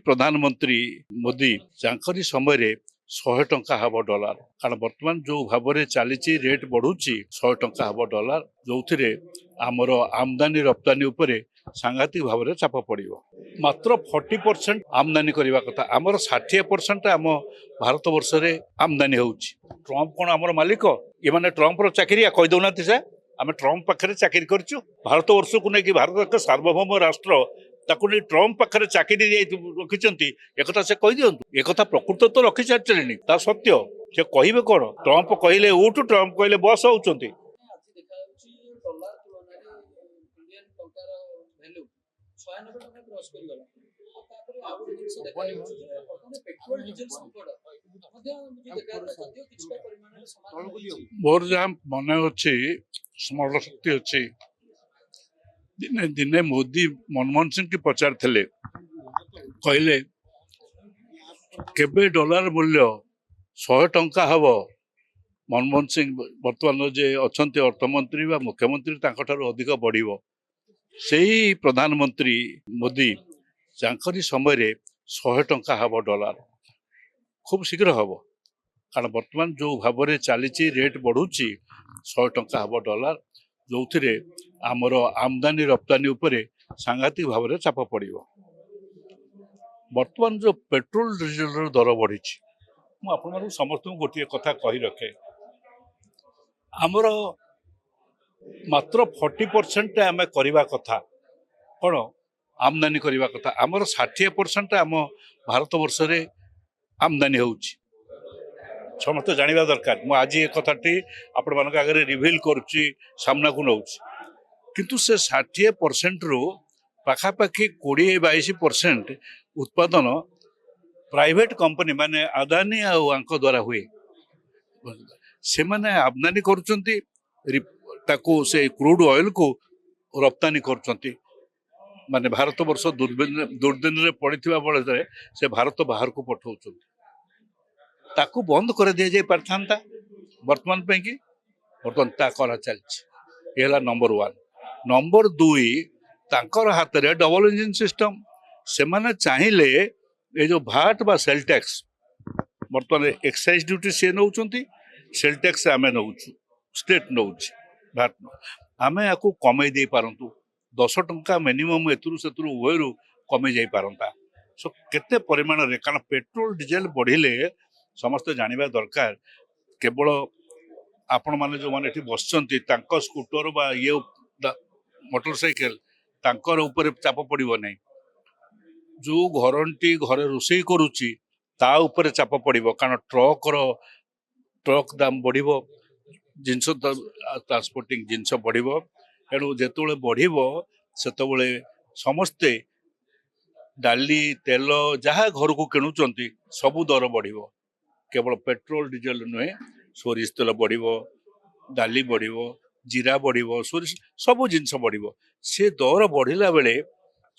प्रधानमंत्री मोदी जांकरी समय रे 100 टंका हब डॉलर कारण वर्तमान जो भाव में चली रेट बढ़ुची 100 टंका हब डॉलर जो आमर आमदानी रप्तानी उपरे सांघातिक भाव में चाप पड़ो मात्र 40% आमदानी करने कथा आमर 60% आम भारत वर्ष रे आमदानी होउची ट्रम्प कौन आमर मालिक ये माने ट्रम्प चाकरिया कहीदौना से आम ट्रम्प पाखे चाकरी करूँ भारत वर्ष को लेकिन भारत एक सार्वभौम राष्ट्र ताकू नहीं ट्रम्प पाखे चाकरी रखिंट एक से कही दिंतु एक प्रकृत तो रखी सारी ता सत्य से कहे कौन ट्रम्प कहले उठ ट्रम्प कहले बस होती मोर जहाँ मन अच्छी स्मरण शक्ति अच्छी दिने दिने मोदी मनमोहन सिंह की पचार थे कहले केबे डॉलर मूल्य 100 टंका हब मनमोहन सिंह बर्तमान जे अच्छा अर्थमंत्री व मुख्यमंत्री अधिक बढ़ से प्रधानमंत्री मोदी जांकरी समय रे 100 टंका हब डॉलर खूब शीघ्र हम कारण वर्तमान जो भाव में चली रेट बढ़ुची 100 टंका हब डॉलर जो आमर आमदानी रप्तानी उपरे सांघातिक भाव में चाप पड़ो वर्तमान जो पेट्रोल डीजेल दर बढ़ी मुझे समस्त गोटे कथा कही रखे आमर मात्र 40% आम करवा कथा कौन आमदानी करवा कथा आमर 60% आम भारत वर्ष रे आमदानी होउची समस्त जानिबा दरकार मु आज ये कथाटी आपण मानक आगे रिवील करुच्ची सामना को नौची किंतु से 60% रु पाखापाखि 20-22% उत्पादन प्राइवेट कंपनी माने अदानी आंक द्वारा हुए से माने आमदानी करुचंती ताको से क्रूड ऑयल को रप्तानी करुचंती माने भारत वर्ष दुर्दिन रे पड़िथिबा बेले से भारत बाहर को पठाउचंती ताकू बंद कर दिया जाए पारथांता वर्तमान पे कि वर्तमान ता करा चलछि एला नंबर 1 नंबर 2 तांकर हाथ रे डबल इंजन सिस्टम से माने चाहिले ए जो भाट बा सेल टैक्स वर्तमान एक्साइज ड्यूटी से नौचंती सेल टैक्स आमे नौछु स्टेट नौछि भाट आमे याकू कमे दे पारंतु 10 टंका मिनिमम एतुरु सेतुरु उभयरु कमे जाई पारंता सो केते परिमाण रे कारण पेट्रोल डीजेल बढ़िले समस्त जानिबा दरकार केवल आपण माने जो माने एठी बसचंती तांको स्कूटर बा ये मोटरसाइकिल तांकर ऊपर चाप पड़िबो नै जो घरंटी घरे रोषेई करूची ता ऊपर चाप पड़िबो कारण ट्रक दाम बढ़िबो जिंस ट्रांसपोर्टिंग जिंस बढ़िबो एणु जेतोले बढ़िबो सेतोले समस्ते डाली तेल जहाँ घर को किणुचंती सबु दर बढ़िबो केवल पेट्रोल डीजेल नुहे सोरिष तेल बढ़िबो डाली बढ़िबो जीरा बढ़िबो सोरिष सबु जिंस बढ़िबो से दर बढ़िला बेले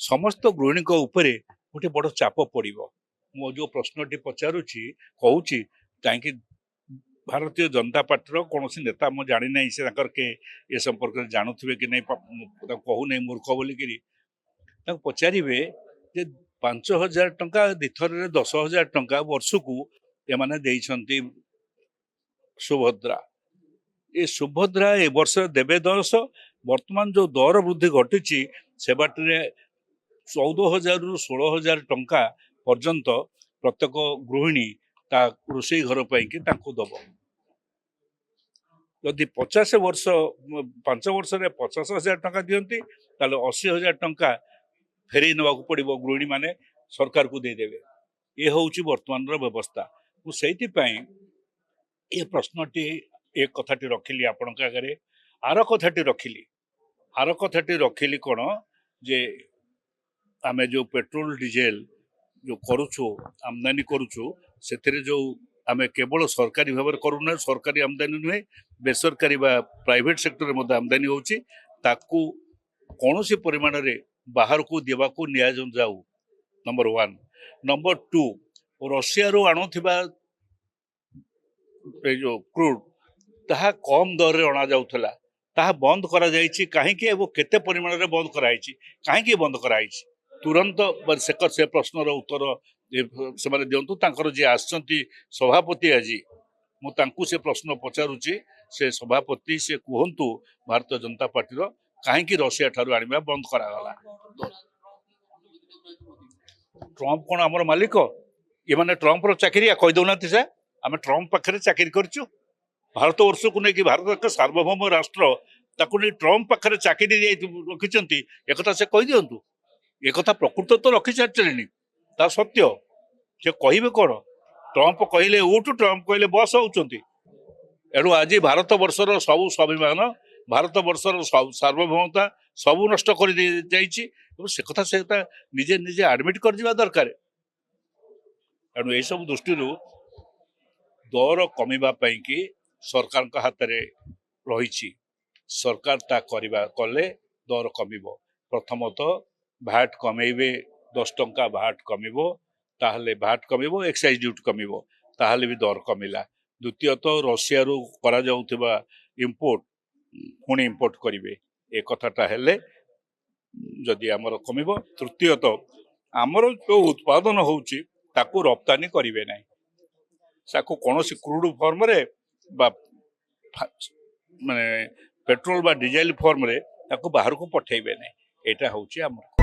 समस्त गृहिणी उपरे गोटे बड़ चाप पड़िबो मो जो प्रश्नटी पचारुची कहूची काहेकि भारतीय जनता पार्टी कौन नेता मुझे जानी ना से के ए संपर्क में जानूवे कि नहीं कहू नहीं मूर्ख बोलिकी पचारे जे 5,000 टंका दिथर 10,000 टंका वर्ष को एमाने देइछंती सुभद्रा ए सुभद्रा ए वर्ष देवे 10 वर्तमान जो दर वृद्धि घटी से बाटे 14,000 रु 16,000 टंका पर्यंत प्रत्येक गृहिणी ता रोषेई घर पाई दब जदि 50 वर्ष 5 वर्ष 50,000 टंका दियंती ताले 80,000 टंका फेरे नवा पड़ो गृहिणी माने सरकार को देदेवे ये हूँ वर्तमान व्यवस्था मुझे ये प्रश्नटी एक कथाटी रखिली आपण आगे आर कथाटी रखिली कौन जे आमे जो पेट्रोल डीजेल जो करुचु आमदानी करुचु से जो आमे केवल सरकारी भाव में करूना सरकारी आमदानी नुहे बेसरकारी प्राइवेट सेक्टर में आमदानी होची ताकू कौन सी परिमाण रे बाहर को देवा को निया जाऊ नंबर 1 नंबर 2 रशिया रो आणुथिबा जो क्रूड ताहा कम दर रे अणा जाउथला ताहा बंद करा जाइछि काहेकि एबो केते परिमाण रे बंद कराइछि काहेकि बंद कराइछि तुरंत से प्रश्नर उत्तर से दिंतु जी आसचंती सभापति आज मुझे से प्रश्न पचारुची से सभापति से कहतु भारतीय जनता पार्टी कहीं रशिया ठारू आनिबा बंद करागला ट्रंप कौन आमर मालिक ये माने ट्रंप चाकरिया कही दौना से आम ट्रंप पाखे चाकरी करूँ भारत वर्ष को लेकिन भारत एक सार्वभौम राष्ट्र ताकू नहीं ट्रंप पाखे चाकरी रखिंट एक से कही दिंतु एक प्रकृत तो रखी सारी ता सत्य से कहे कौन ट्रंप कहले उठ ट्रंप कहले बस होती एणु आज भारत वर्षर सबू स्वाभिमान भारत वर्षर सार्वभौमता सबू नष्ट कर से कथा से निजे निजे आडमिट कर दरकार एणु यह सब दृष्टि दर कमिवाई कि सरकार हाथ में रही सरकार ता करवा कले दर कमिब प्रथमतः भैट कमेबे 10 टंका भैट कमिबो ताहले भैट कमिबो एक्साइज ड्यूटी कमिबो ताहले भी दर कमिला द्वितीयतः रशिया रु करा जाउथिबा इंपोर्ट पुणी इंपोर्ट करिवे ए कथाटा हेले जदि आमर कमिबो तृतीयतः आमर जो उत्पादन होउची ताकू रप्तानी करिवे नै साको कोनोसी क्रूड फॉर्म रे बा माने पेट्रोल बा डीजल फॉर्म रे ताकू बाहर को पठेइबे नै एटा होउची आमर